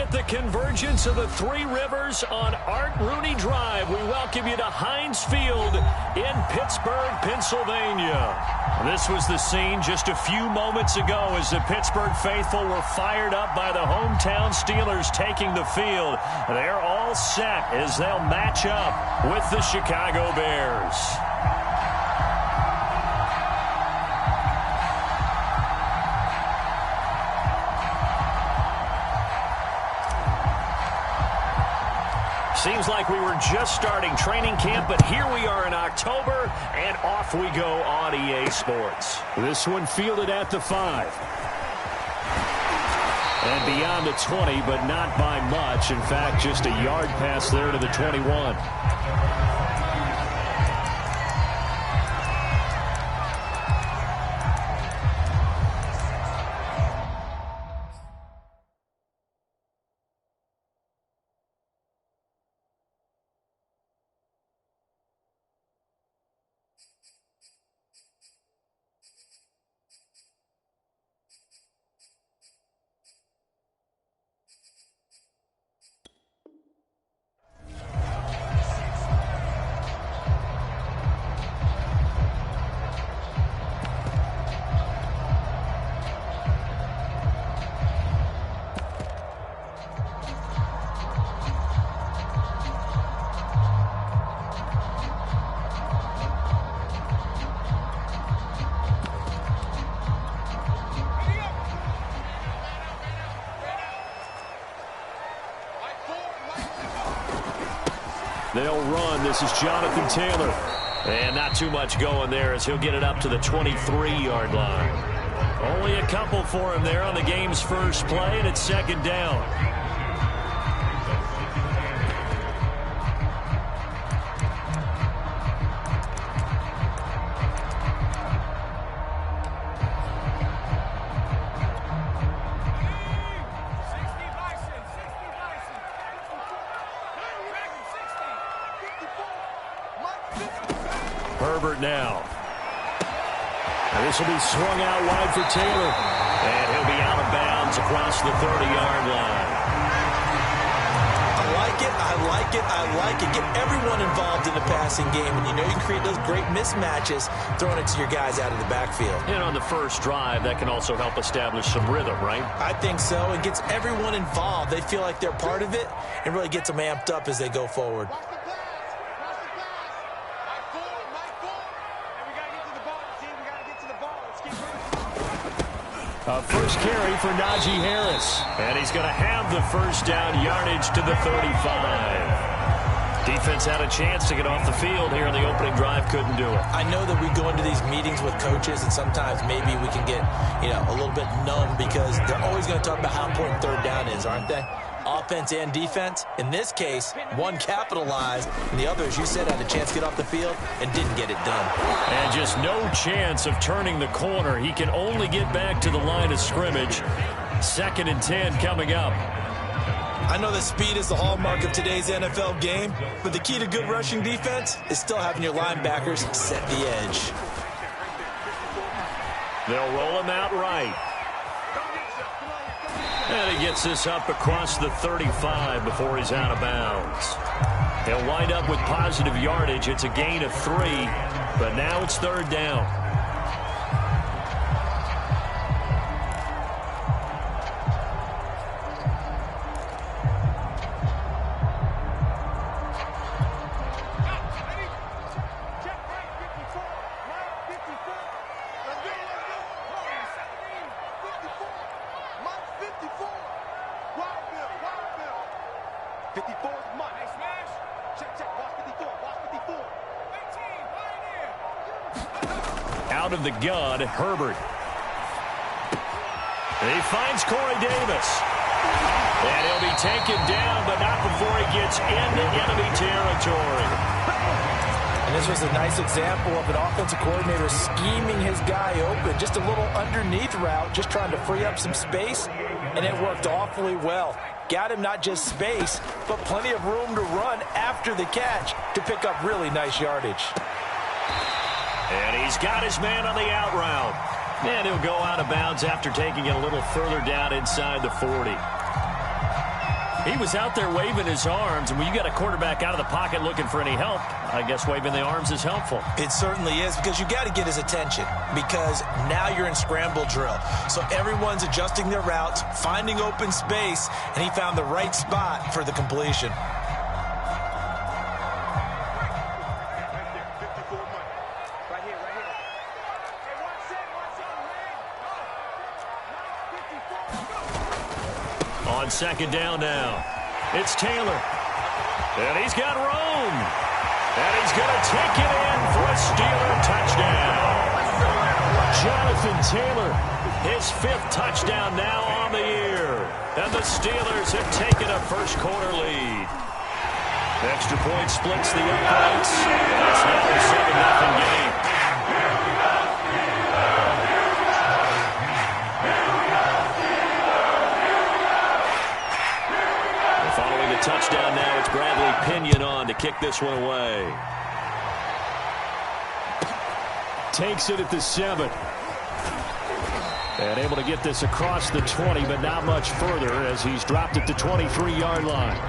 at the convergence of the Three Rivers on Art Rooney Drive. We welcome you to Heinz Field in Pittsburgh, Pennsylvania. This was the scene just a few moments ago as the Pittsburgh faithful were fired up by the hometown Steelers taking the field. They're all set as they'll match up with the Chicago Bears. Seems like we were just starting training camp, but here we are in October, and off we go on EA Sports. This one fielded at the 5. And beyond the 20, but not by much. In fact, just a yard pass there to the 21. They'll run. This is Jonathan Taylor. And not too much going there as he'll get it up to the 23-yard line. Only a couple for him there on the game's first play, and it's second down. Herbert now. And this will be swung out wide for Taylor. And he'll be out of bounds across the 30-yard line. I like it, I like it, I like it. Get everyone involved in the passing game, and you know you can create those great mismatches throwing it to your guys out of the backfield. And on the first drive, that can also help establish some rhythm, right? I think so. It gets everyone involved. They feel like they're part of it, and really gets them amped up as they go forward. A first carry for Najee Harris. And he's going to have the first down yardage to the 35. Defense had a chance to get off the field here in the opening drive, couldn't do it. I know that we go into these meetings with coaches, and sometimes maybe we can get, a little bit numb because they're always going to talk about how important third down is, aren't they? Offense and defense. In this case, one capitalized, and the other, as you said, had a chance to get off the field and didn't get it done. And just no chance of turning the corner. He can only get back to the line of scrimmage. 2nd and 10 coming up. I know that speed is the hallmark of today's NFL game, but the key to good rushing defense is still having your linebackers set the edge. They'll roll him out right. And he gets this up across the 35 before he's out of bounds. He'll wind up with positive yardage. It's a gain of 3, but now it's third down. Out of the gun, Herbert. He finds Corey Davis. And he'll be taken down, but not before he gets into enemy territory. And this was a nice example of an offensive coordinator scheming his guy open. Just a little underneath route, just trying to free up some space, and it worked awfully well. Got him not just space, but plenty of room to run after the catch to pick up really nice yardage. And he's got his man on the out route. And he'll go out of bounds after taking it a little further down inside the 40. He was out there waving his arms, and when you got a quarterback out of the pocket looking for any help, I guess waving the arms is helpful. It certainly is, because you got to get his attention, because now you're in scramble drill. So everyone's adjusting their routes, finding open space, and he found the right spot for the completion. On second down now, it's Taylor. And he's got room. And he's going to take it in for a Steeler touchdown. Jonathan Taylor, his 5th touchdown now on the year. And the Steelers have taken a first-quarter lead. Extra point splits the uprights. It's now a 7-0 game. Following the touchdown now, it's Bradley Pinion on to kick this one away. Takes it at the 7. And able to get this across the 20, but not much further as he's dropped at the 23-yard line.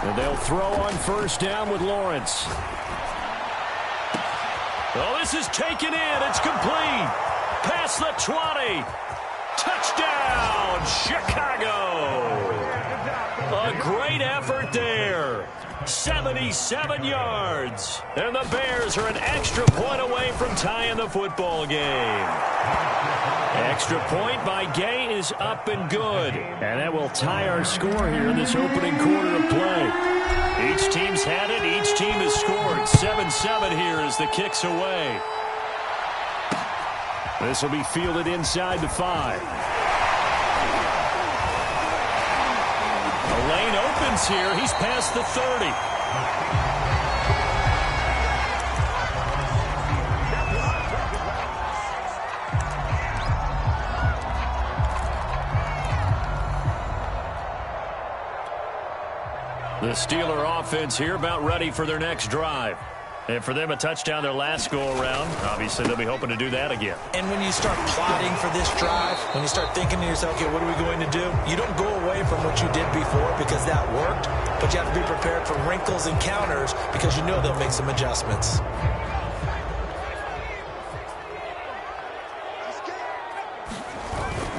And they'll throw on first down with Lawrence. Oh, this is taken in. It's complete. Past the 20. Touchdown, Chicago. A great effort there. 77 yards. And the Bears are an extra point away from tying the football game. Extra point by Gay is up and good. And that will tie our score here in this opening quarter of play. Each team's had it. Each team has scored. 7-7 here as the kick's away. This will be fielded inside the 5. The lane opens here. He's past the 30. The Steeler offense here about ready for their next drive. And for them, a touchdown their last go-around. Obviously, they'll be hoping to do that again. And when you start plotting for this drive, when you start thinking to yourself, okay, what are we going to do? You don't go away from what you did before because that worked, but you have to be prepared for wrinkles and counters because you know they'll make some adjustments.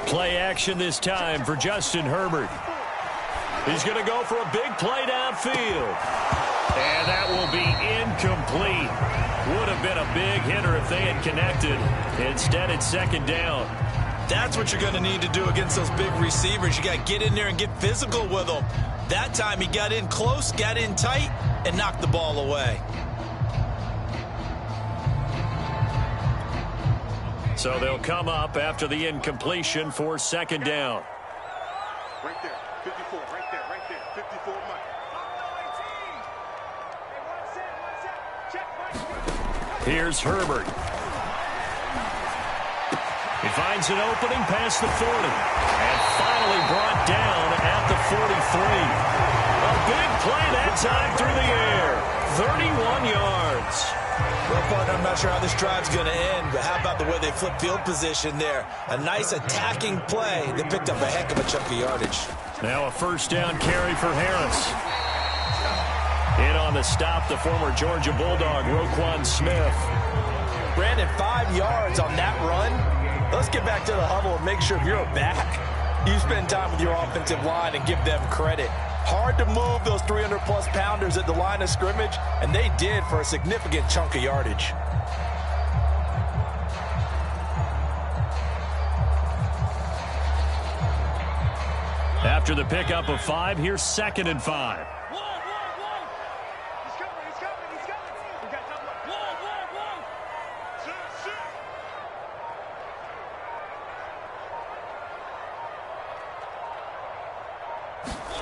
Play action this time for Justin Herbert. He's going to go for a big play downfield. And that will be incomplete. Would have been a big hitter if they had connected. Instead, it's second down. That's what you're going to need to do against those big receivers. You got to get in there and get physical with them. That time he got in close, got in tight, and knocked the ball away. So they'll come up after the incompletion for second down. Right there, 54, right there, 54 Mike. Here's Herbert. He finds an opening past the 40. And finally brought down at the 43. A big play that time through the air. 31 yards. Well, partner, I'm not sure how this drive's going to end, but how about the way they flip field position there? A nice attacking play that picked up a heck of a chunk of yardage. Now a first down carry for Harris. In on the stop, the former Georgia Bulldog, Roquan Smith. Brandon, 5 yards on that run. Let's get back to the huddle and make sure if you're a back, you spend time with your offensive line and give them credit. Hard to move those 300-plus pounders at the line of scrimmage, and they did for a significant chunk of yardage. After the pickup of 5, here's 2nd and 5.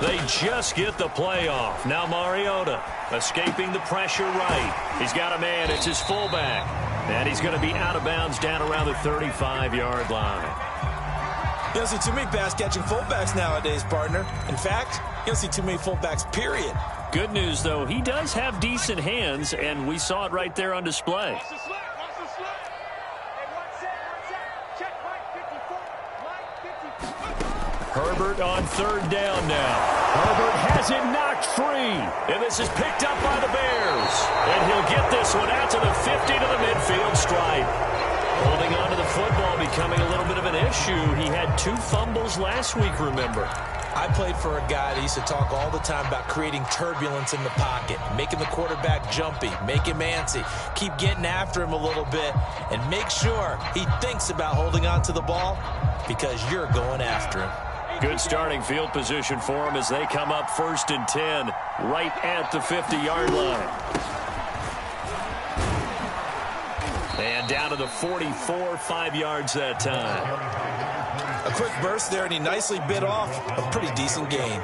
They just get the play off. Now Mariota escaping the pressure right. He's got a man. It's his fullback. And he's going to be out of bounds down around the 35-yard line. You don't see too many pass-catching fullbacks nowadays, partner. In fact, you don't see too many fullbacks, period. Good news, though, he does have decent hands, and we saw it right there on display. Herbert on third down now. Herbert has it knocked free. And this is picked up by the Bears. And he'll get this one out to the 50 to the midfield stripe. Holding on to the football becoming a little bit of an issue. He had 2 fumbles last week, remember. I played for a guy that used to talk all the time about creating turbulence in the pocket, making the quarterback jumpy, make him antsy, keep getting after him a little bit, and make sure he thinks about holding on to the ball because you're going after him. Good starting field position for them as they come up 1st and 10 right at the 50-yard line. And down to the 44, 5 yards that time. A quick burst there, and he nicely bit off a pretty decent gain.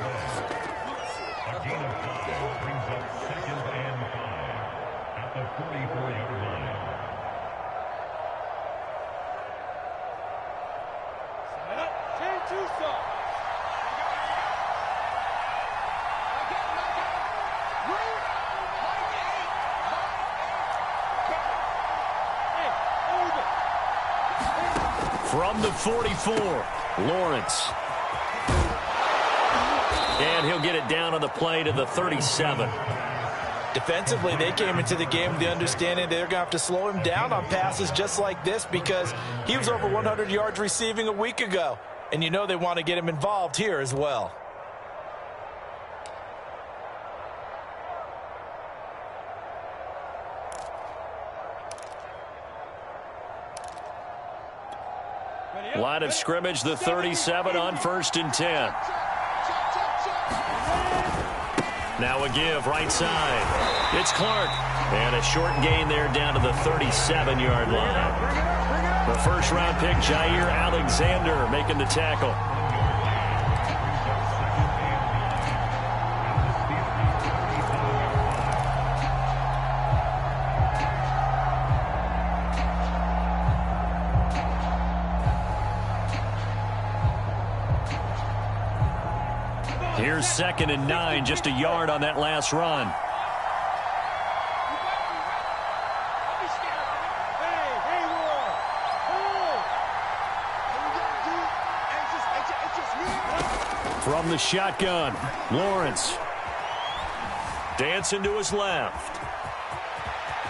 From the 44, Lawrence. And he'll get it down on the play to the 37. Defensively, they came into the game with the understanding they're going to have to slow him down on passes just like this because he was over 100 yards receiving a week ago. And you know they want to get him involved here as well. Line of scrimmage, the 37 on 1st and 10. Now a give, right side. It's Clark. And a short gain there down to the 37-yard line. The first-round pick, JayHill77's, making the tackle. Here's 2nd and 9, just a yard on that last run. From the shotgun, Lawrence. Dancing to his left.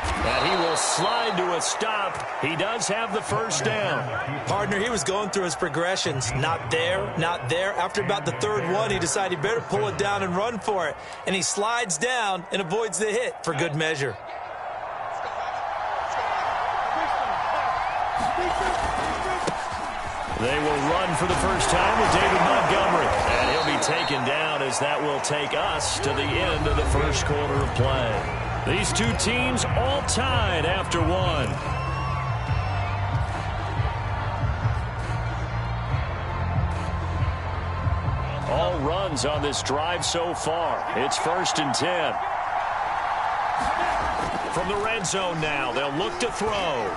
And he will slide to a stop. He does have the first down. Partner, he was going through his progressions. Not there, not there. After about the 3rd one, he decided he better pull it down and run for it. And he slides down and avoids the hit for good measure. They will run for the first time with David Montgomery. And he'll be taken down as that will take us to the end of the first quarter of play. These two teams all tied after one. All runs on this drive so far. It's 1st and 10. From the red zone now, they'll look to throw.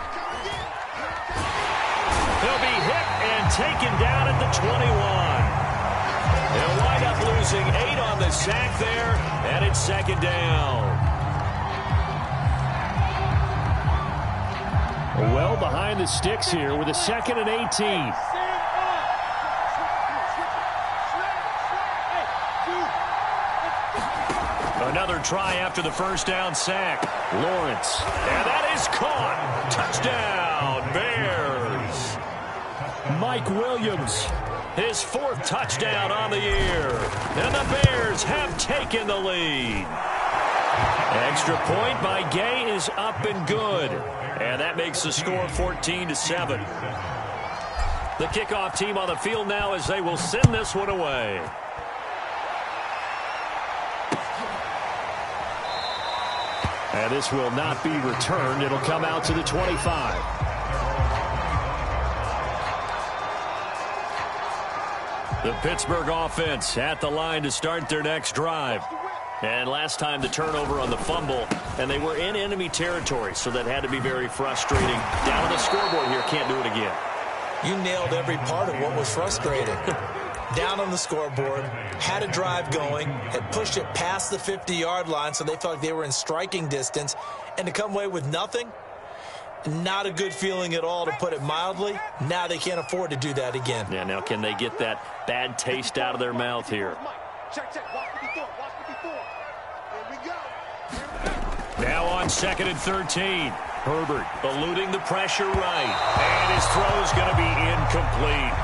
He'll be hit and taken down at the 21. They'll wind up losing 8 on the sack there, and it's 2nd down. Well behind the sticks here with a 2nd and 18. Another try after the first down sack. Lawrence. And that is caught. Touchdown, Bears. Mike Williams. His 4th touchdown on the year. And the Bears have taken the lead. Extra point by Gay is up and good. And that makes the score 14-7. The kickoff team on the field now as they will send this one away. And this will not be returned. It'll come out to the 25. The Pittsburgh offense at the line to start their next drive. And last time the turnover on the fumble, and they were in enemy territory, so that had to be very frustrating. Down on the scoreboard here, can't do it again. You nailed every part of what was frustrating. Down on the scoreboard, had a drive going, had pushed it past the 50-yard line, so they felt like they were in striking distance, and to come away with nothing, not a good feeling at all, to put it mildly. Now they can't afford to do that again. Yeah, now can they get that bad taste out of their mouth here? Check. Watch what you thought. Watch what you thought. Here we go. Now on 2nd and 13. Herbert eluding the pressure right. And his throw is going to be incomplete.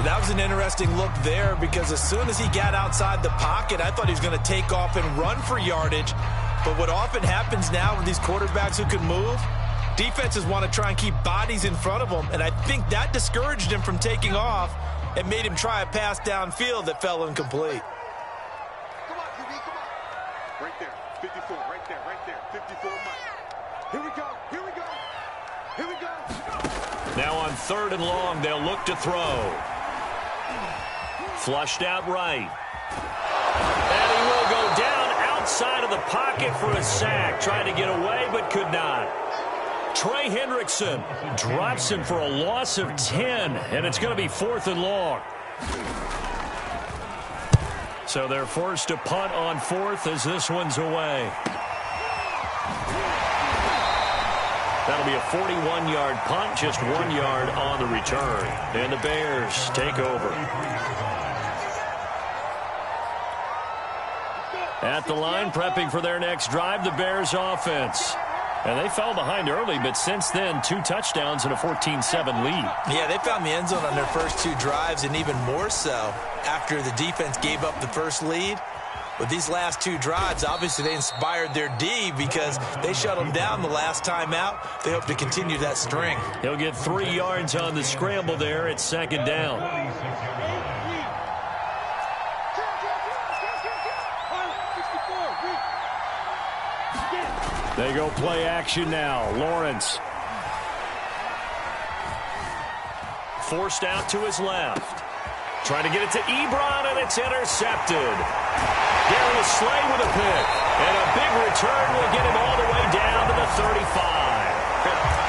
That was an interesting look there, because as soon as he got outside the pocket, I thought he was going to take off and run for yardage. But what often happens now with these quarterbacks who can move, defenses want to try and keep bodies in front of them, and I think that discouraged him from taking off and made him try a pass downfield that fell incomplete. Come on, QB, come on. Right there. 54, right there. 54 Mike. Here we go. Now on 3rd and long, they'll look to throw. Flushed out right. And he will go down outside of the pocket for a sack. Trying to get away, but could not. Trey Hendrickson drops him for a loss of 10, and it's going to be 4th and long. So they're forced to punt on 4th as this one's away. That'll be a 41-yard punt, just 1 yard on the return. And the Bears take over. At the line, prepping for their next drive, the Bears offense. And they fell behind early, but since then, 2 touchdowns and a 14-7 lead. Yeah, they found the end zone on their first 2 drives, and even more so after the defense gave up the first lead. With these last 2 drives, obviously they inspired their D, because they shut them down the last time out. They hope to continue that string. He'll get 3 yards on the scramble there at 2nd down. They go play action now. Lawrence. Forced out to his left. Trying to get it to Ebron, and it's intercepted. Darius Slay with a pick. And a big return will get him all the way down to the 35.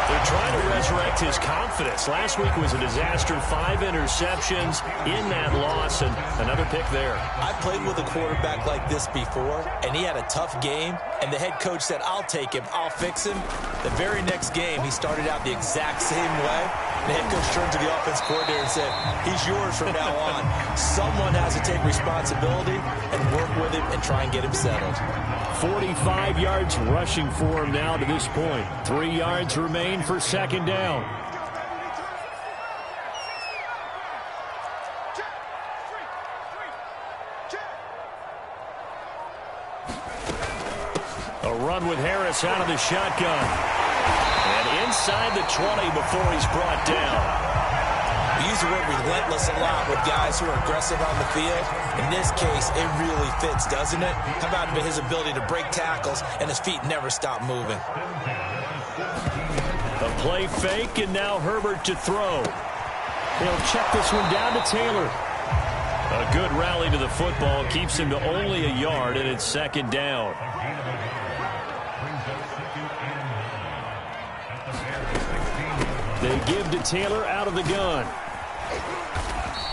They're trying to resurrect his confidence. Last week was a disaster. 5 interceptions in that loss, and another pick there. I played with a quarterback like this before, and he had a tough game, and the head coach said, I'll take him, I'll fix him. The very next game, he started out the exact same way. The head coach turned to the offense coordinator and said, he's yours from now on. Someone has to take responsibility and work with him and try and get him settled. 45 yards rushing for him now to this point. 3 yards remain for 2nd down. A run with Harris out of the shotgun. And inside the 20 before he's brought down. We use the word relentless a lot with guys who are aggressive on the field. In this case, it really fits, doesn't it? How about his ability to break tackles, and his feet never stop moving. A play fake, and now Herbert to throw. He'll check this one down to Taylor. A good rally to the football keeps him to only a yard, and it's 2nd down. They give to Taylor out of the gun.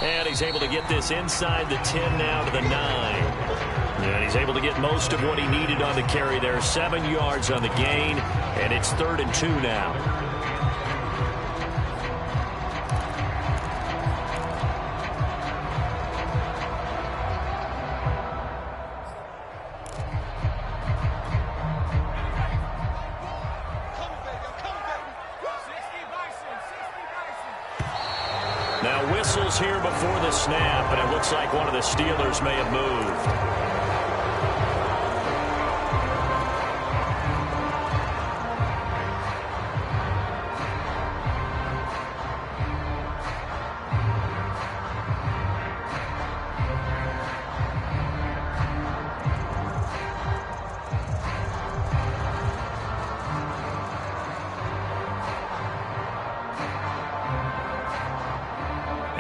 And he's able to get this inside the 10 now to the 9. And he's able to get most of what he needed on the carry there. 7 yards on the gain, and it's 3rd and 2 now. Now whistles here before the snap, and it looks like one of the Steelers may have moved.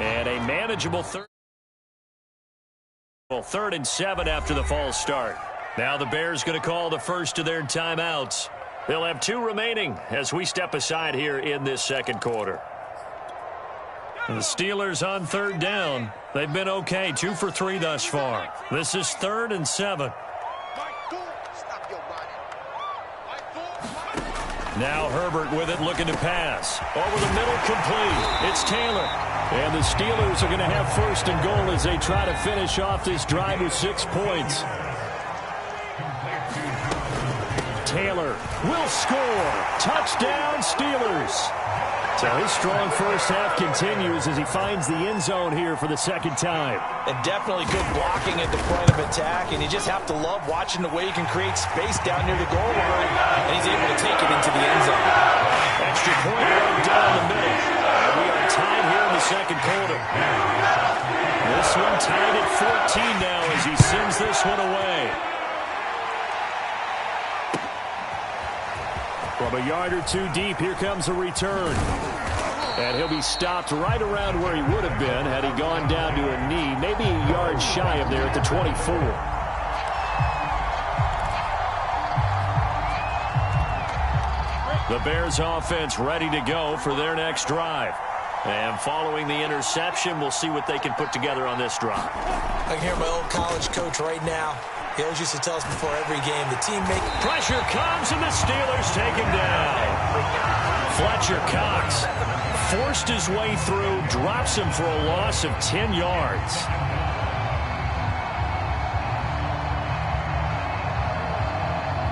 And a manageable third. Well, 3rd and 7 after the false start. Now the Bears going to call the first of their timeouts. They'll have 2 remaining as we step aside here in this second quarter. The Steelers on 3rd down. They've been okay, 2 for 3 thus far. This is 3rd and 7. Now Herbert with it, looking to pass. Over the middle, complete. It's Taylor. And the Steelers are going to have 1st and goal as they try to finish off this drive with 6 points. Taylor will score. Touchdown, Steelers. So his strong first half continues as he finds the end zone here for the 2nd time. And definitely good blocking at the point of attack, and you just have to love watching the way he can create space down near the goal line, and he's able to take it into the end zone. Extra point run down the middle. And we are tied here in the second quarter. This one tied at 14 now as he sends this one away. From a yard or 2 deep, here comes a return. And he'll be stopped right around where he would have been had he gone down to a knee, maybe a yard shy of there at the 24. The Bears offense ready to go for their next drive. And following the interception, we'll see what they can put together on this drive. I can hear my old college coach right now. He always used to tell us before every game, the teammate. Pressure comes and the Steelers take him down. Fletcher Cox forced his way through, drops him for a loss of 10 yards.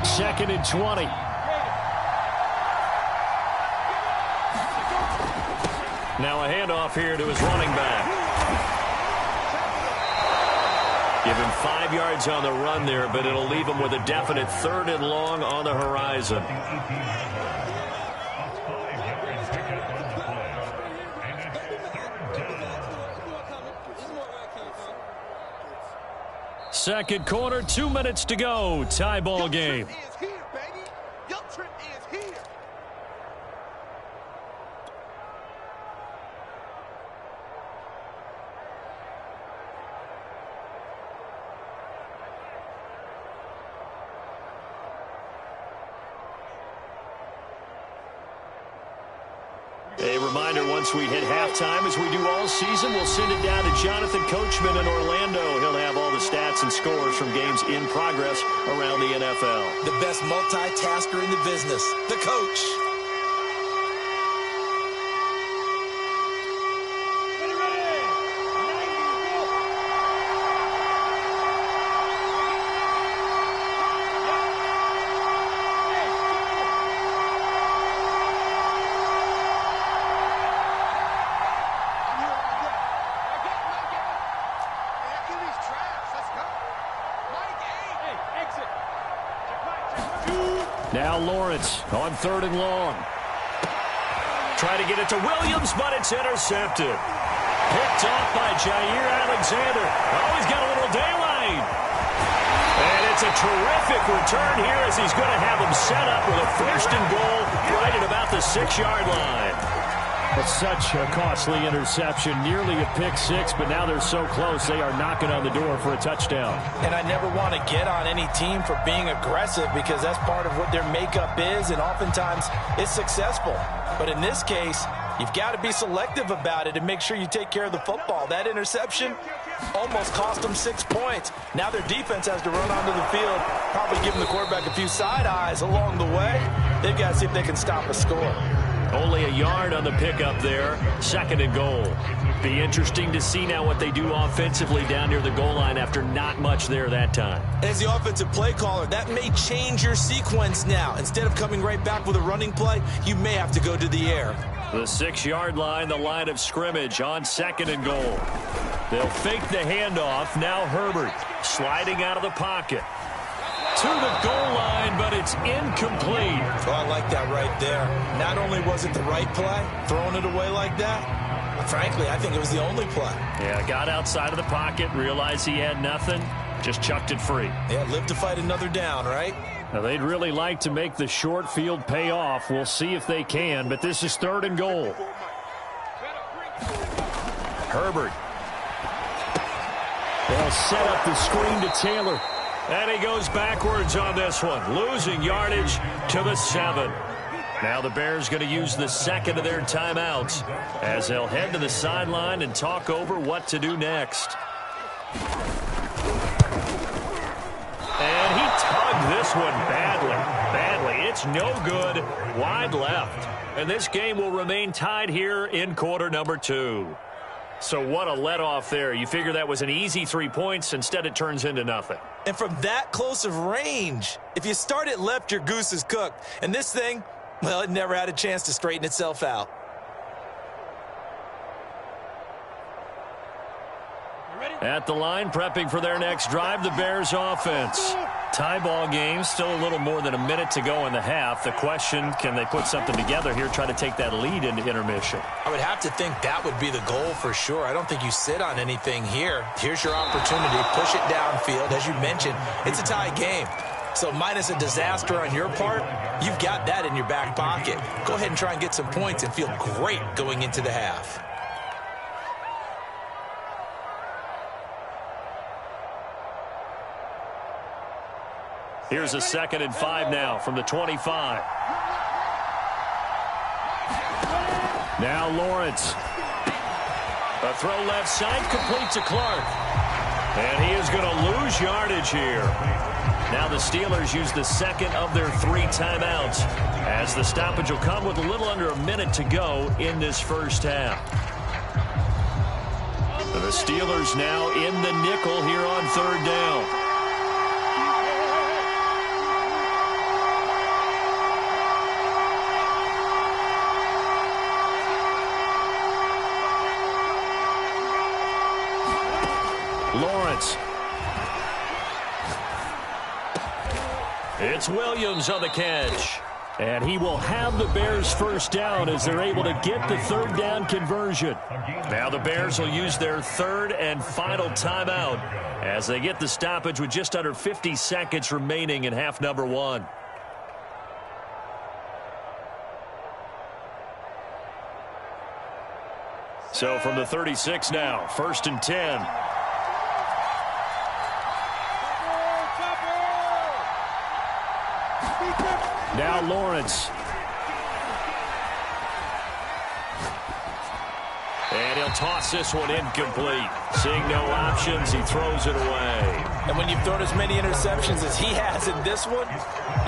Second and 20. Now a handoff here to his running back. Give him 5 yards on the run there, but it'll leave him with a definite 3rd and long on the horizon. Second quarter, 2 minutes to go. Tie ball game. A reminder, once we hit halftime, as we do all season, we'll send it down to Jonathan Coachman in Orlando. He'll have all the stats and scores from games in progress around the NFL. The best multitasker in the business, the coach. Now Lawrence on 3rd and long. Try to get it to Williams, but it's intercepted. Picked off by JayHill77's. Oh, he's got a little daylight. And it's a terrific return here as he's going to have him set up with a 1st and goal right at about the 6-yard line. It's such a costly interception, nearly a pick-6, but now they're so close they are knocking on the door for a touchdown. And I never want to get on any team for being aggressive because that's part of what their makeup is, and oftentimes it's successful. But in this case, you've got to be selective about it and make sure you take care of the football. That interception almost cost them 6 points. Now their defense has to run onto the field, probably giving the quarterback a few side eyes along the way. They've got to see if they can stop a score. Only a yard on the pickup there. 2nd and goal. Be interesting to see now what they do offensively down near the goal line after not much there that time. As the offensive play caller, that may change your sequence now. Instead of coming right back with a running play, you may have to go to the air. The 6-yard line, the line of scrimmage on 2nd and goal. They'll fake the handoff. Now Herbert sliding out of the pocket. To the goal line, but it's incomplete. Oh, I like that right there. Not only was it the right play, throwing it away like that, frankly, I think it was the only play. Yeah, got outside of the pocket, realized he had nothing, just chucked it free. Yeah, live to fight another down, right? Now, they'd really like to make the short field pay off. We'll see if they can, but this is 3rd and goal. Herbert. They'll they'll set up the screen to Taylor. And he goes backwards on this one, losing yardage to the 7. Now the Bears going to use the second of their timeouts as they'll head to the sideline and talk over what to do next. And he tugged this one badly. It's no good. Wide left. And this game will remain tied here in quarter number 2. So what a let-off there. You figure that was an easy 3 points. Instead, it turns into nothing. And from that close of range, if you start it left, your goose is cooked. And this thing, well, it never had a chance to straighten itself out. At the line, prepping for their next drive, the Bears offense. Tie ball game, still a little more than a minute to go in the half. The question, can they put something together here, try to take that lead into intermission? I would have to think that would be the goal for sure. I don't think you sit on anything here. Here's your opportunity. Push it downfield. As you mentioned, it's a tie game. So minus a disaster on your part, you've got that in your back pocket. Go ahead and try and get some points and feel great going into the half. Here's a 2nd and 5 now from the 25. Now Lawrence. A throw left side, complete to Clark. And he is going to lose yardage here. Now the Steelers use the second of their 3 timeouts as the stoppage will come with a little under a minute to go in this first half. The Steelers now in the nickel here on 3rd down. Lawrence. It's Williams on the catch. And he will have the Bears first down as they're able to get the 3rd down conversion. Now the Bears will use their 3rd and final timeout as they get the stoppage with just under 50 seconds remaining in half number 1. So from the 36 now, 1st and 10. Now Lawrence. And he'll toss this one incomplete. Seeing no options, he throws it away. And when you've thrown as many interceptions as he has in this one,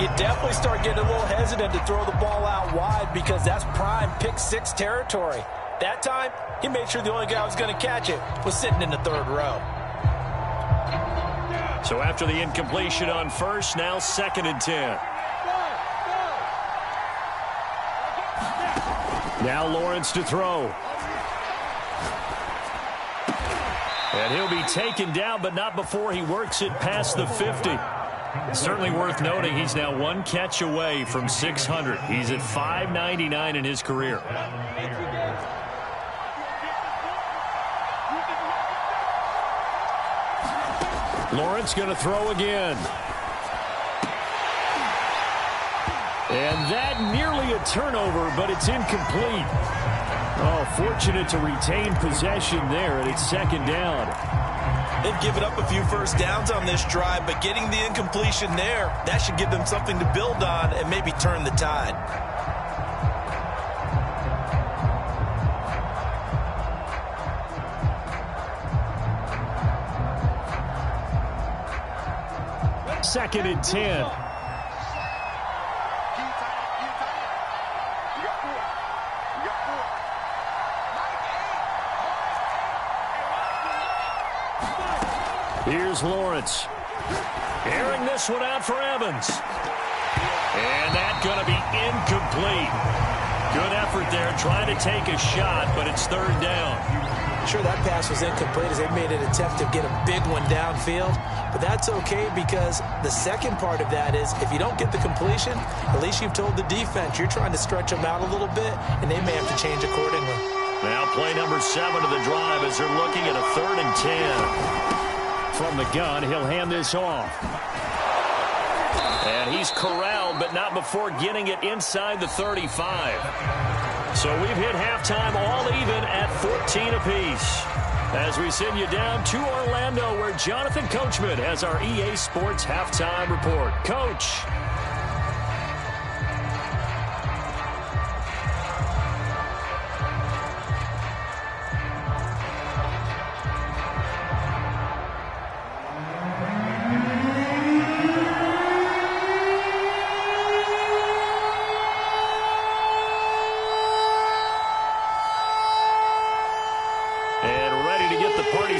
you definitely start getting a little hesitant to throw the ball out wide because that's prime pick 6 territory. That time, he made sure the only guy who was going to catch it was sitting in the 3rd row. So after the incompletion on 1st, now 2nd and 10. Now Lawrence to throw. And he'll be taken down, but not before he works it past the 50. Certainly worth noting he's now 1 catch away from 600. He's at 599 in his career. Lawrence going to throw again. And that nearly a turnover, but it's incomplete. Oh, fortunate to retain possession there, and it's 2nd down. They've given up a few first downs on this drive, but getting the incompletion there, that should give them something to build on and maybe turn the tide. Second and 10. Here's Lawrence. Airing this one out for Evans. And that's going to be incomplete. Good effort there, trying to take a shot, but it's 3rd down. Sure, that pass was incomplete as they made an attempt to get a big one downfield. But that's okay because the second part of that is if you don't get the completion, at least you've told the defense you're trying to stretch them out a little bit, and they may have to change accordingly. Now play number 7 of the drive as they're looking at a 3rd and 10. From the gun, he'll hand this off. And he's corralled, but not before getting it inside the 35. So we've hit halftime all even at 14 apiece. as we send you down to Orlando, where Jonathan Coachman has our EA Sports Halftime Report. Coach.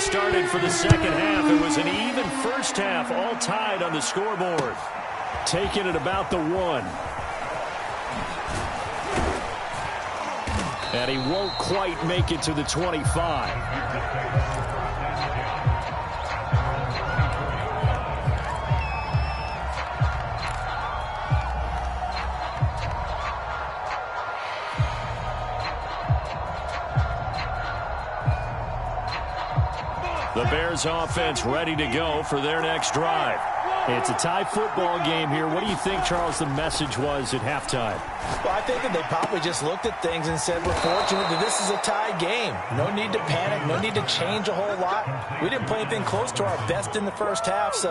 Started for the second half. It was an even first half, all tied on the scoreboard. Taking it about the 1. And he won't quite make it to the 25. The Bears offense ready to go for their next drive. It's a tie football game here. What do you think, Charles, the message was at halftime? Well, I think that they probably just looked at things and said, we're fortunate that this is a tie game. No need to panic. No need to change a whole lot. We didn't play anything close to our best in the first half, so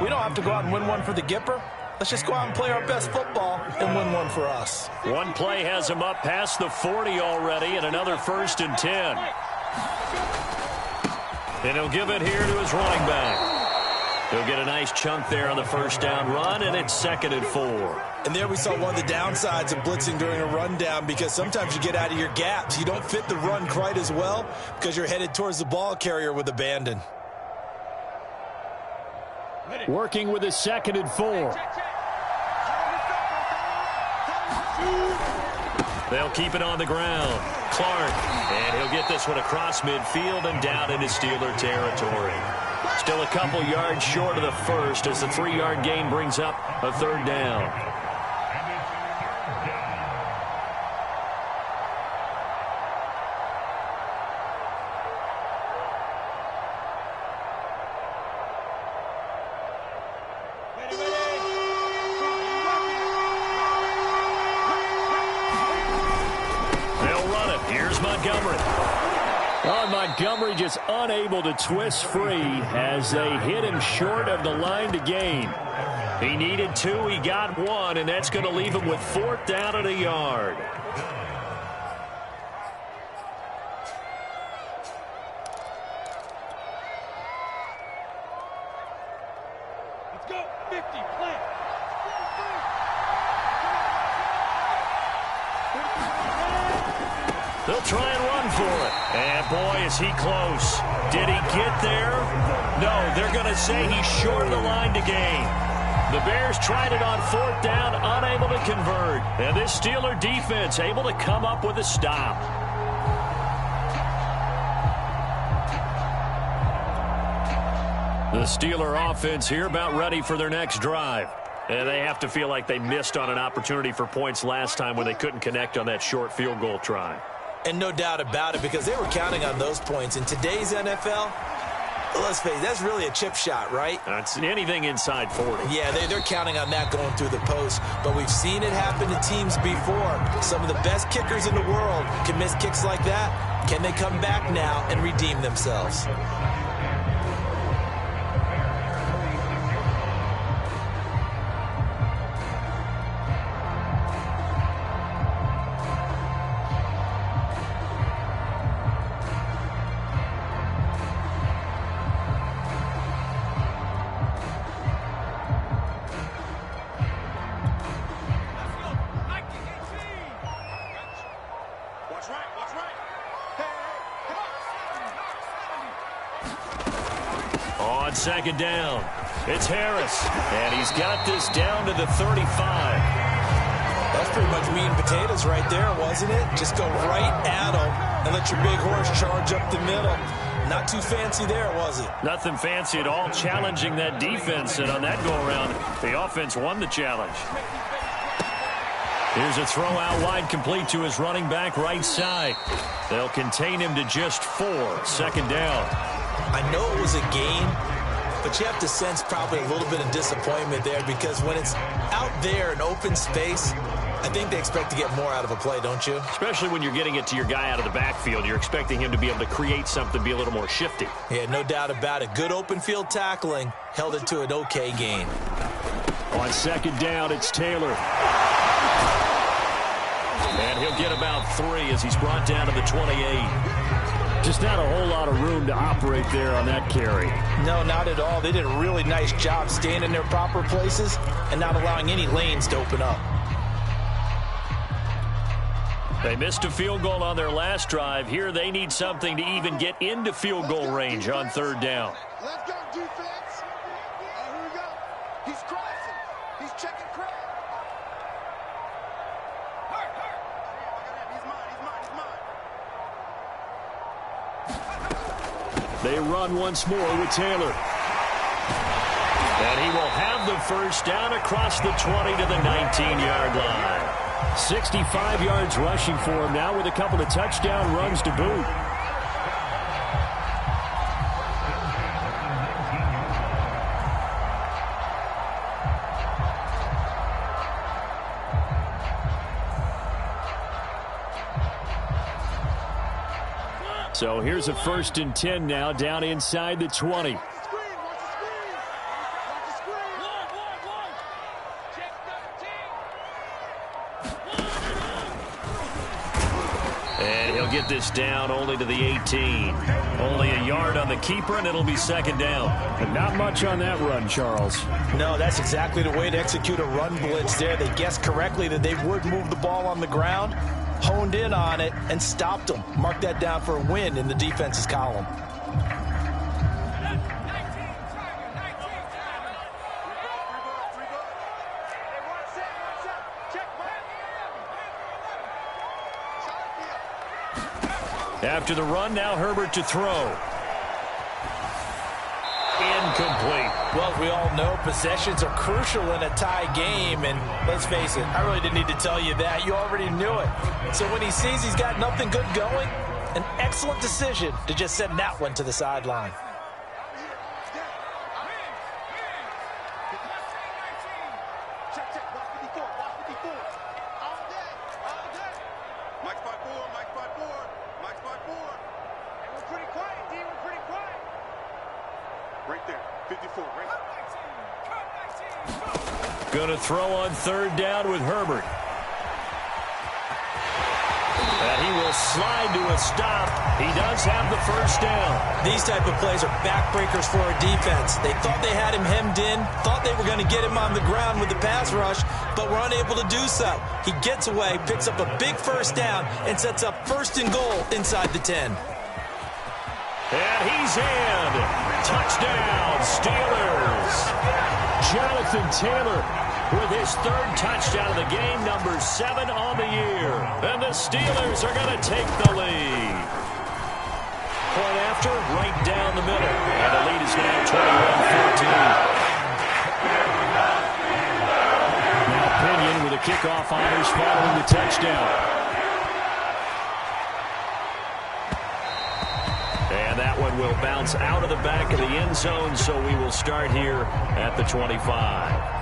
we don't have to go out and win one for the Gipper. Let's just go out and play our best football and win one for us. One play has him up past the 40 already, and another 1st and 10. And he'll give it here to his running back. He'll get a nice chunk there on the first down run, and it's 2nd and 4. And there we saw one of the downsides of blitzing during a rundown, because sometimes you get out of your gaps. You don't fit the run quite as well because you're headed towards the ball carrier with abandon. Working with his 2nd and 4. They'll keep it on the ground. Clark, and he'll get this one across midfield and down into Steeler territory. Still a couple yards short of the first as the 3-yard gain brings up a 3rd down. Montgomery just unable to twist free as they hit him short of the line to gain. He needed 2, he got 1, and that's going to leave him with 4th down and a yard. Let's go, 50, play. They'll try and run for it. And boy, is he close. Did he get there? No, they're going to say he's short of the line to gain. The Bears tried it on 4th down, unable to convert. And this Steeler defense able to come up with a stop. The Steeler offense here about ready for their next drive. And they have to feel like they missed on an opportunity for points last time when they couldn't connect on that short field goal try. And no doubt about it, because they were counting on those points. In today's NFL, let's face it, that's really a chip shot, right? That's anything inside 40. Yeah, they're counting on that going through the post. But we've seen it happen to teams before. Some of the best kickers in the world can miss kicks like that. Can they come back now and redeem themselves? On 2nd down, it's Harris, and he's got this down to the 35. That's pretty much meat and potatoes right there, wasn't it? Just go right at them and let your big horse charge up the middle. Not too fancy there, was it? Nothing fancy at all, challenging that defense, and on that go-around, the offense won the challenge. Here's a throw out wide, complete to his running back right side. They'll contain him to just 4, 2nd down. I know it was a gain, but you have to sense probably a little bit of disappointment there, because when it's out there in open space, I think they expect to get more out of a play, don't you? Especially when you're getting it to your guy out of the backfield. You're expecting him to be able to create something, be a little more shifty. Yeah, no doubt about it. Good open field tackling. Held it to an okay gain. On second down, it's Taylor. And he'll get about 3 as he's brought down to the 28. Just not a whole lot of room to operate there on that carry. No, not at all. They did a really nice job staying in their proper places and not allowing any lanes to open up. They missed a field goal on their last drive. Here they need something to even get into field goal range on third down. Let's go, defense. Here we go. He's crossing. He's checking crap. He's mine. They run once more with Taylor. And he will have the first down across the 20 to the 19-yard line. 65 yards rushing for him now with a couple of touchdown runs to boot. So here's a 1st and 10 now down inside the 20. And he'll get this down only to the 18. Only a yard on the keeper, and it'll be second down. But not much on that run, Charles. No, that's exactly the way to execute a run blitz there. They guessed correctly that they would move the ball on the ground, honed in on it, and stopped them. Mark that down for a win in the defense's column. After the run, now Herbert to throw. Incomplete. Well, we all know possessions are crucial in a tie game, and let's face it, I really didn't need to tell you that. You already knew it. So when he sees he's got nothing good going, an excellent decision to just send that one to the sideline. Going to throw on third down with Herbert. And he will slide to a stop. He does have the first down. These type of plays are backbreakers for a defense. They thought they had him hemmed in, thought they were going to get him on the ground with the pass rush, but were unable to do so. He gets away, picks up a big first down, and sets up 1st and goal inside the 10. And he's in. Touchdown, Steelers. Jonathan Taylor with his 3rd touchdown of the game, number 7 on the year. And the Steelers are going to take the lead. Point after, right down the middle. And the lead is now 21-14. Now Pinion with a kickoff honors following the touchdown. And that one will bounce out of the back of the end zone, so we will start here at the 25.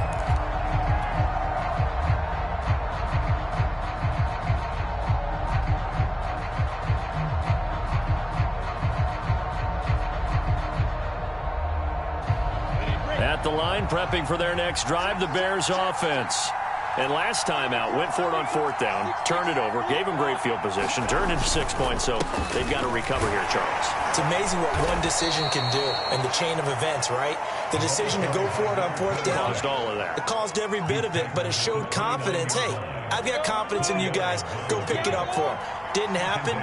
At the line, prepping for their next drive, the Bears offense. And last time out, went for it on 4th down, turned it over, gave them great field position, turned into 6 points, so they've got to recover here, Charles. It's amazing what one decision can do in the chain of events, right? The decision to go for it on 4th down. Caused all of that. It caused every bit of it, but it showed confidence. Hey, I've got confidence in you guys. Go pick it up for them. Didn't happen.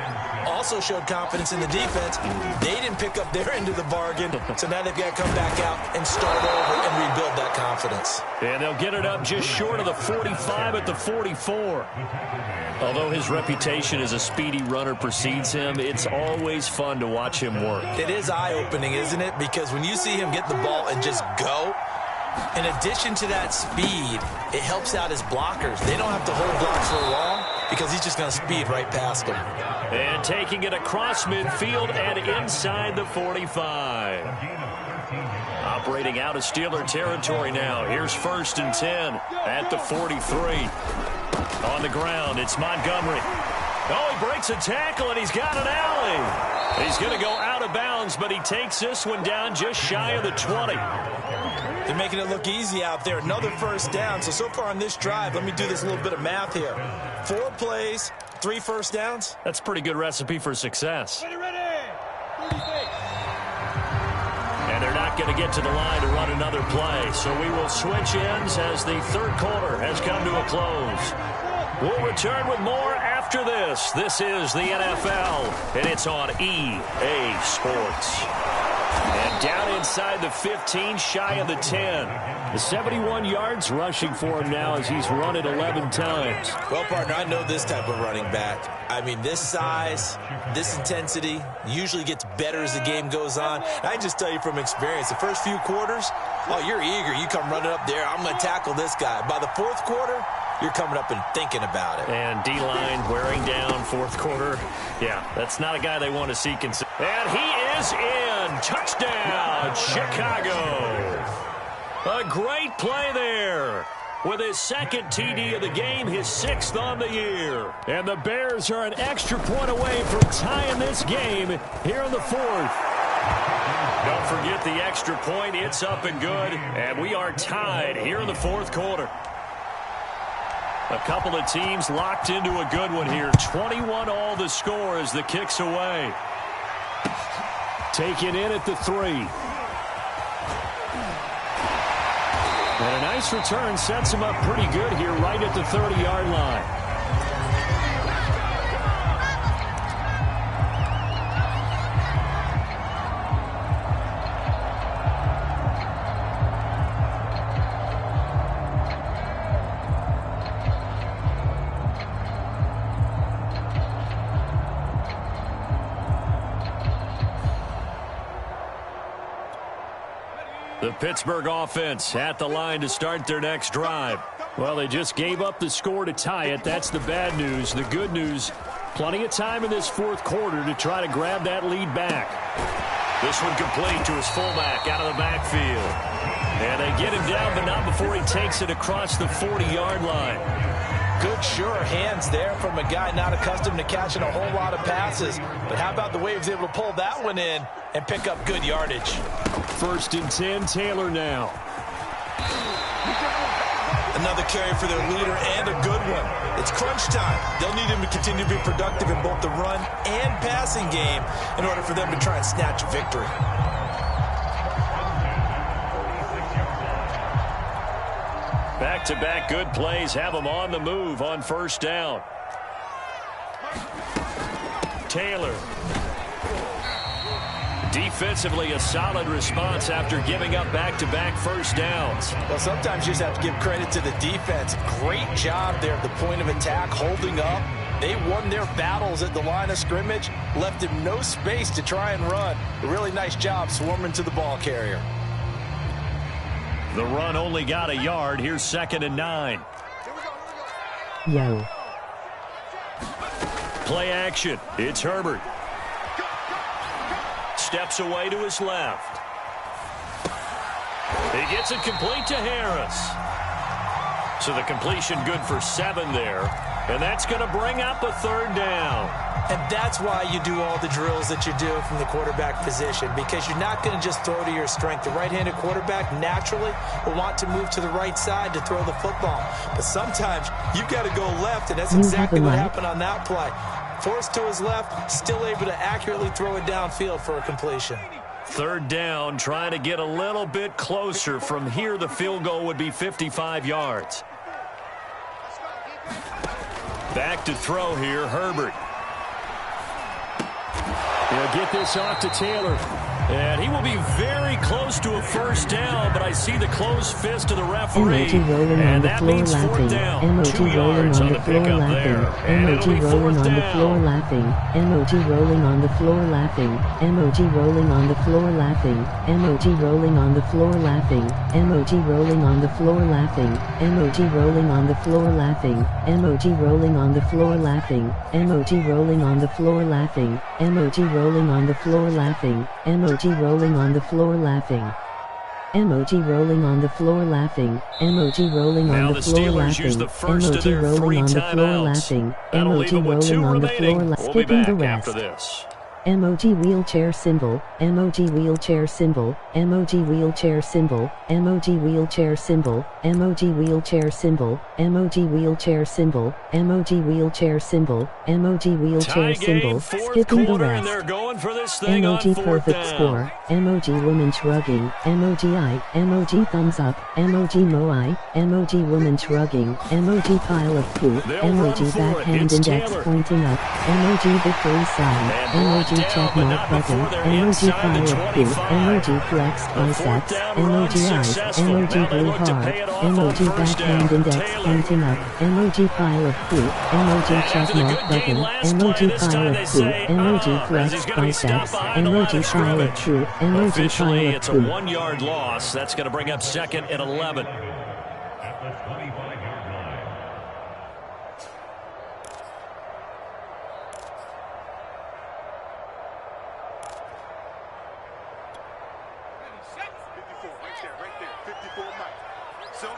Also showed confidence in the defense. They didn't pick up their end of the bargain, so now they've got to come back out and start over and rebuild that confidence. And they'll get it up just short of the 45 at the 44. Although his reputation as a speedy runner precedes him, it's always fun to watch him work. It is eye-opening, isn't it? Because when you see him get the ball and just go, in addition to that speed, it helps out his blockers. They don't have to hold blocks for long because he's just going to speed right past them. And taking it across midfield and inside the 45. Operating out of Steeler territory now. Here's 1st and 10 at the 43. On the ground, it's Montgomery. Oh, he breaks a tackle, and he's got an alley. He's going to go out of bounds, but he takes this one down just shy of the 20. They're making it look easy out there. Another first down. So far on this drive, let me do this little bit of math here. 4 plays, 3 first downs. That's a pretty good recipe for success. Ready. And they're not going to get to the line to run another play. So we will switch ends as the third quarter has come to a close. We'll return with more after this. This is the NFL, and it's on EA Sports. And down inside the 15, shy of the 10. The 71 yards rushing for him now as he's run it 11 times. Well, partner, I know this type of running back. I mean, this size, this intensity usually gets better as the game goes on. I can just tell you from experience, the first few quarters, oh, you're eager. You come running up there, I'm going to tackle this guy. By the fourth quarter, you're coming up and thinking about it. And D-line wearing down fourth quarter. Yeah, that's not a guy they want to see. And he is in. Touchdown, Chicago. A great play there. With his second TD of the game, his 6th on the year. And the Bears are an extra point away from tying this game here in the 4th. Don't forget the extra point. It's up and good. And we are tied here in the 4th quarter. A couple of teams locked into a good one here. 21 all the score as the kick's away. Taken in at the 3. And a nice return sets him up pretty good here right at the 30-yard line. The Pittsburgh offense at the line to start their next drive. Well, they just gave up the score to tie it. That's the bad news. The good news, plenty of time in this 4th quarter to try to grab that lead back. This one complete to his fullback out of the backfield. And they get him down, but not before he takes it across the 40-yard line. Good, sure hands there from a guy not accustomed to catching a whole lot of passes. But how about the way he was able to pull that one in and pick up good yardage? 1st and 10, Taylor now. Another carry for their leader and a good one. It's crunch time. They'll need him to continue to be productive in both the run and passing game in order for them to try and snatch a victory. Back-to-back good plays have them on the move on 1st down. Taylor. Defensively, a solid response after giving up back-to-back first downs. Well, sometimes you just have to give credit to the defense. Great job there at the point of attack, holding up. They won their battles at the line of scrimmage, left him no space to try and run. A really nice job swarming to the ball carrier. The run only got a yard. Here's 2nd and 9. Yo. Play action. It's Herbert. Steps away to his left. He gets it complete to Harris. So the completion good for 7 there. And that's going to bring up a 3rd down. And that's why you do all the drills that you do from the quarterback position, because you're not going to just throw to your strength. The right-handed quarterback naturally will want to move to the right side to throw the football. But sometimes you've got to go left, and that's exactly what happened on that play. Forced to his left, still able to accurately throw it downfield for a completion. 3rd down, trying to get a little bit closer. From here, the field goal would be 55 yards. Back to throw here, Herbert. He'll get this off to Taylor. And he will be very close to a 1st down, but I see the closed fist of the referee. And that means 4th down. 2 yards on the pickup there. And it'll be 4th down. MOT rolling on the floor laughing. MOT rolling on the floor laughing. MOT rolling on the floor laughing. MOT rolling on the floor laughing. MOT rolling on the floor laughing. MOT rolling on the floor laughing. MOT rolling on the floor laughing. MOT rolling on the floor laughing. MOT rolling on the floor laughing. Emoji rolling on the floor laughing. Emoji rolling Now on the the floor Steelers use laughing. the first of their Emoji 3 rolling on the floor timeouts. laughing. That'll leave them Emoji with 2 rolling on the remaining. floor We'll be skipping the back after rest. this. Emoji wheelchair symbol, emoji wheelchair symbol, emoji wheelchair symbol, emoji wheelchair symbol, emoji wheelchair symbol, emoji wheelchair symbol, emoji wheelchair symbol, emoji wheelchair symbol, skipping the And they're rest. going for this thing Emoji on 4th perfect down. score, emoji woman shrugging, emoji eye, emoji thumbs up, emoji moai, emoji woman shrugging, emoji pile of poo, They'll emoji run for it. backhand It's index Taylor. pointing up, emoji victory sign, And brought emoji down, check but mark not button, before they're emoji inside pile the of poo, 25. emoji flexed The 4th biceps, down run emoji eyes, successful. emoji Now they blue look to heart, pay it off on emoji 1st backhand down. index Taylor. pointing up, emoji pile of poo, emoji And check after the mark good game button, last play, emoji this pile time of they poo, say, emoji as he's flexed going to be stopped biceps, behind the line emoji of pile of scrimmage. poo, emoji Officially, pile of it's a poo. 1-yard loss. That's going to bring up 2nd and 11. Right there. 54 Mike. Silver.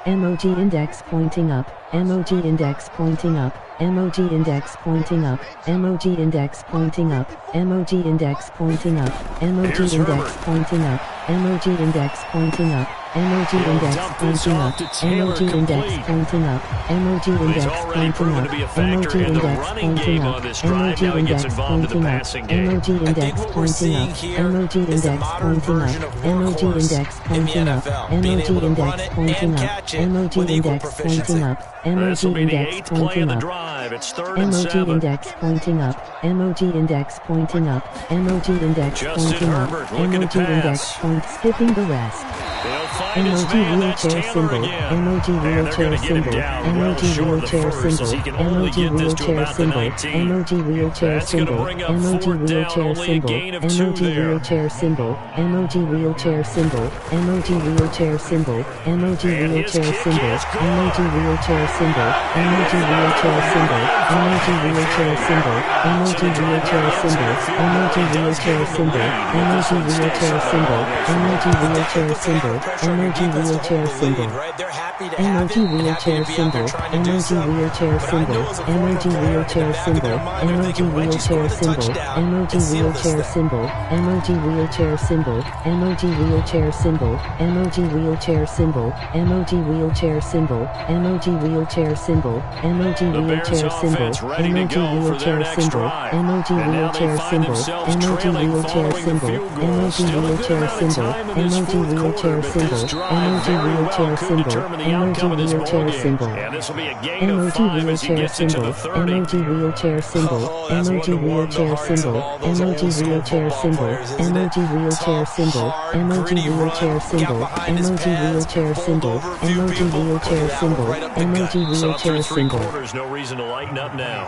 Emoji index pointing up, emoji index pointing up, emoji index pointing up, emoji index pointing up, emoji index pointing up, emoji Here's index Herbert. pointing up, emoji index pointing up, emoji He'll index dump this pointing off up, to Taylor, emoji index complete. pointing up, emoji He's index already pointing proven up, to be a factor emoji in the index running pointing game up, on this drive. emoji Now he gets index involved in the pointing up, passing game. emoji I think index what we're pointing seeing up, here emoji is a index modern pointing up, version of emoji workhorse index in the pointing up, NFL, being able emoji to run index it pointing and up, catch it emoji with equal index proficiency. pointing up, This will emoji be the index 8th play pointing of the up. drive. It's 3rd and Emoji 7. index pointing up, emoji index pointing up, emoji index Justin pointing up, Herbert looking to emoji index pass. point skipping the rest. They'll find his Emoji man. That's wheelchair Taylor symbol, again. emoji And they're wheelchair going to get him symbol, down well emoji short of the wheelchair first as symbol, he can only emoji get this to wheelchair about the symbol, 19. emoji wheelchair That's going to symbol, bring up emoji 4th down, wheelchair only a symbol, gain of 2 emoji there. wheelchair symbol, emoji wheelchair symbol, emoji wheelchair symbol, emoji And his wheelchair kick symbol, is good. emoji wheelchair symbol, emoji wheelchair symbol, emoji wheelchair symbol, emoji wheelchair symbol, emoji wheelchair symbol, emoji wheelchair symbol, emoji wheelchair symbol, emoji wheelchair symbol. Right? They're happy to have Emoji it, happy wheelchair to be out there symbol, trying to do emoji something. wheelchair But I symbol, know as a emoji football player, in the wheelchair back of their symbol, mind, they're emoji thinking, when'd you score wheelchair the symbol, touchdown emoji and seal this wheelchair thing? symbol, emoji wheelchair symbol, emoji wheelchair symbol, emoji wheelchair symbol, emoji wheelchair symbol, emoji wheelchair symbol, emoji The Bears wheelchair symbol, offense ready to emoji go for their wheelchair next symbol, drive. emoji And now they wheelchair find symbol, themselves emoji trailing wheelchair following the symbol, field goal. emoji Still a good wheelchair amount of symbol, time in this emoji fourth wheelchair quarter, but this symbol, drive emoji very well wheelchair could symbol, determine the emoji outcome of this ball wheelchair game. symbol. And this will be a gain of Emoji 5 as he wheelchair gets into symbol, the 30. emoji wheelchair symbol, Oh, that's one emoji to warm the wheelchair hearts of symbol, all those emoji old-school wheelchair football symbol, players, isn't it? emoji wheelchair Tough, symbol, hard, emoji gritty wheelchair run, symbol, got behind his emoji pads, wheelchair bowled symbol, over a few emoji people. wheelchair That one symbol, right up the gut. emoji So through wheelchair 3 symbol. quarters, no reason to lighten up now.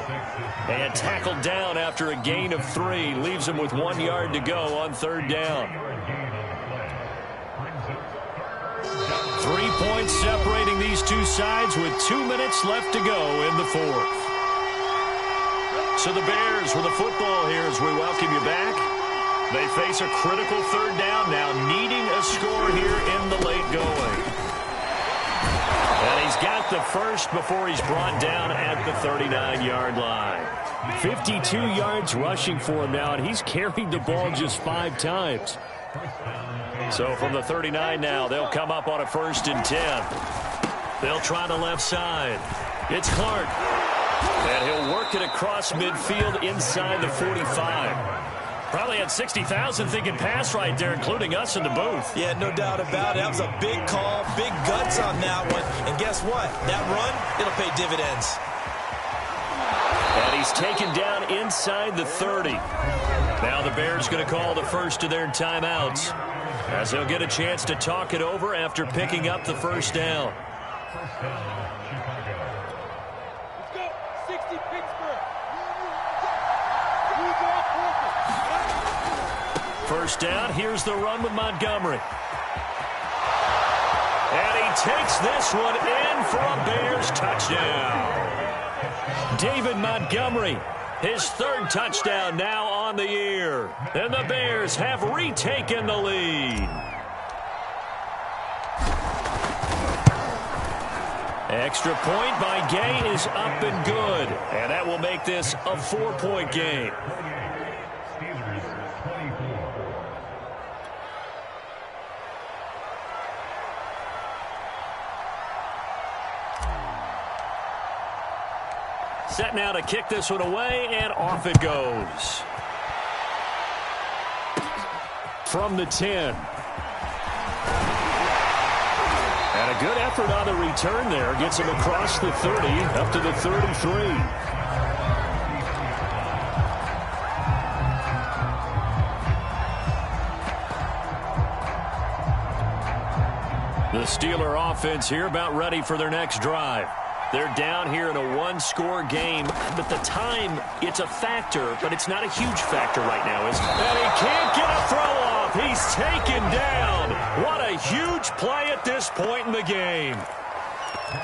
And tackled down after a gain of 3. Leaves him with 1 yard to go on 3rd down. 3 points separating these two sides with 2 minutes left to go in the 4th. So the Bears with the football here as we welcome you back. They face a critical 3rd down now, needing a score here in the late going. And he's got the first before he's brought down at the 39-yard line. 52 yards rushing for him now, and he's carried the ball just 5 times. So from the 39 now, they'll come up on a 1st and 10. They'll try the left side. It's Clark. And he'll work it across midfield inside the 45. Probably had 60,000 thinking pass right there, including us in the booth. Yeah, no doubt about it. That was a big call, big guts on that one. And guess what? That run, it'll pay dividends. And he's taken down inside the 30. Now the Bears going to call the first of their timeouts, as they'll get a chance to talk it over after picking up the 1st down. First down, here's the run with Montgomery. And he takes this one in for a Bears touchdown. David Montgomery, his 3rd touchdown now on the year. And the Bears have retaken the lead. Extra point by Gay is up and good. And that will make this a 4-point game. Set now to kick this one away, and off it goes. From the 10. And a good effort on the return there. Gets him across the 30, up to the 33. The Steeler offense here about ready for their next drive. They're down here in a one-score game, but the time, it's a factor, but it's not a huge factor right now, is it? And he can't get a throw off. He's taken down. What a huge play at this point in the game.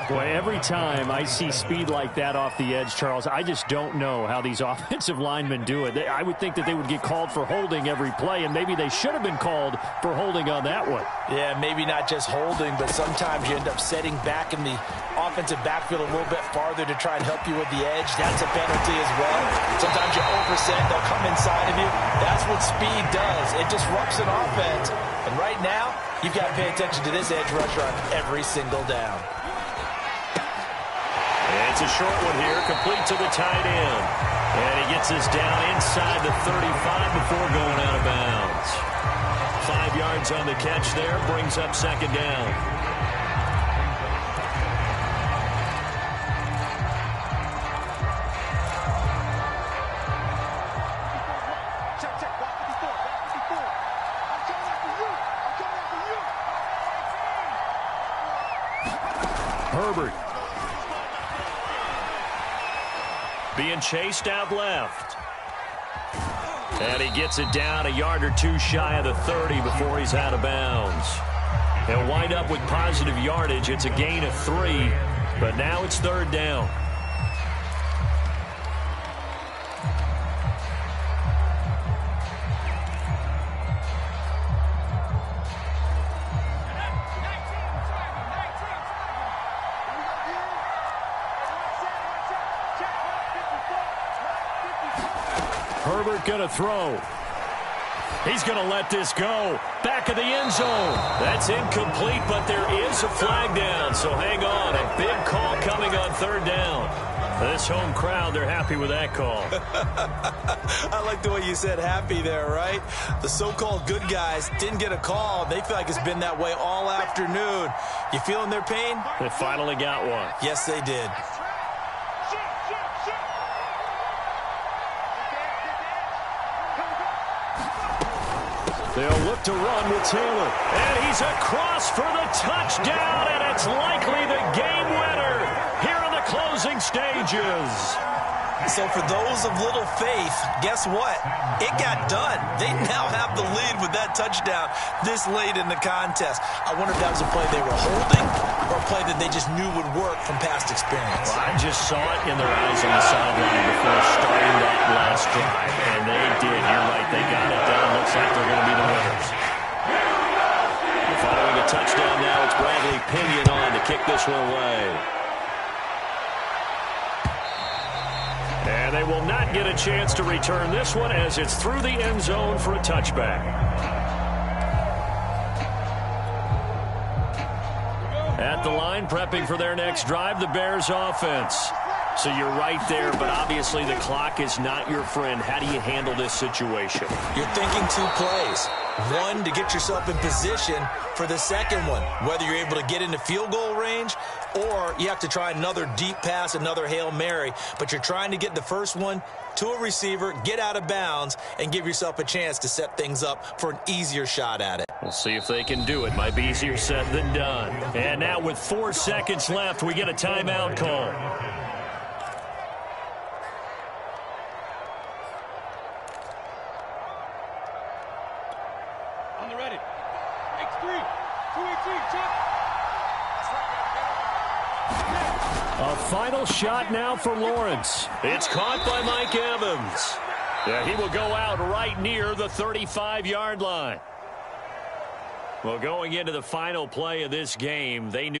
Boy, every time I see speed like that off the edge, Charles, I just don't know how these offensive linemen do it. I would think that they would get called for holding every play, and maybe they should have been called for holding on that one. Yeah, maybe not just holding, but sometimes you end up setting back in the offensive backfield a little bit farther to try and help you with the edge. That's a penalty as well. Sometimes you overset, they'll come inside of you. That's what speed does. It disrupts an offense. And right now, you've got to pay attention to this edge rusher on every single down. It's a short one here, complete to the tight end. And he gets this down inside the 35 before going out of bounds. 5 yards on the catch there, brings up second down. Check, back 54, back 54. I'm coming after you. I'm coming after you. Herbert. Being chased out left. And he gets it down a yard or two shy of the 30 before he's out of bounds. They'll wind up with positive yardage. It's a gain of 3, but now it's third down. Herbert going to throw. He's going to let this go. Back of the end zone. That's incomplete, but there is a flag down, so hang on. A big call coming on third down. This home crowd, they're happy with that call. I like the way you said happy there, right? The so-called good guys didn't get a call. They feel like it's been that way all afternoon. You feeling their pain? They finally got one. Yes, they did. They'll look to run with Taylor. And he's across for the touchdown, and it's likely the game winner here in the closing stages. So for those of little faith, guess what? It got done. They now have the lead with that touchdown this late in the contest. I wonder if that was a play they were holding or a play that they just knew would work from past experience. Well, I just saw it in their eyes on the sideline before starting that last drive, and they did. You're right. They got it done. Looks like they're going to be the winners. Following a touchdown now, it's Bradley Pinion on to kick this one away. And they will not get a chance to return this one as it's through the end zone for a touchback. At the line, prepping for their next drive, the Bears offense. So you're right there, but obviously the clock is not your friend. How do you handle this situation? You're thinking 2 plays. One, to get yourself in position for the second one, whether you're able to get into field goal range or you have to try another deep pass, another Hail Mary. But you're trying to get the first one to a receiver, get out of bounds, and give yourself a chance to set things up for an easier shot at it. We'll see if they can do it. Might be easier said than done. And now with 4 seconds left, we get a timeout call. On the ready. X3. 218. Check. A final shot now for Lawrence. It's caught by Mike Evans. Yeah, he will go out right near the 35-yard line. Well, going into the final play of this game, they knew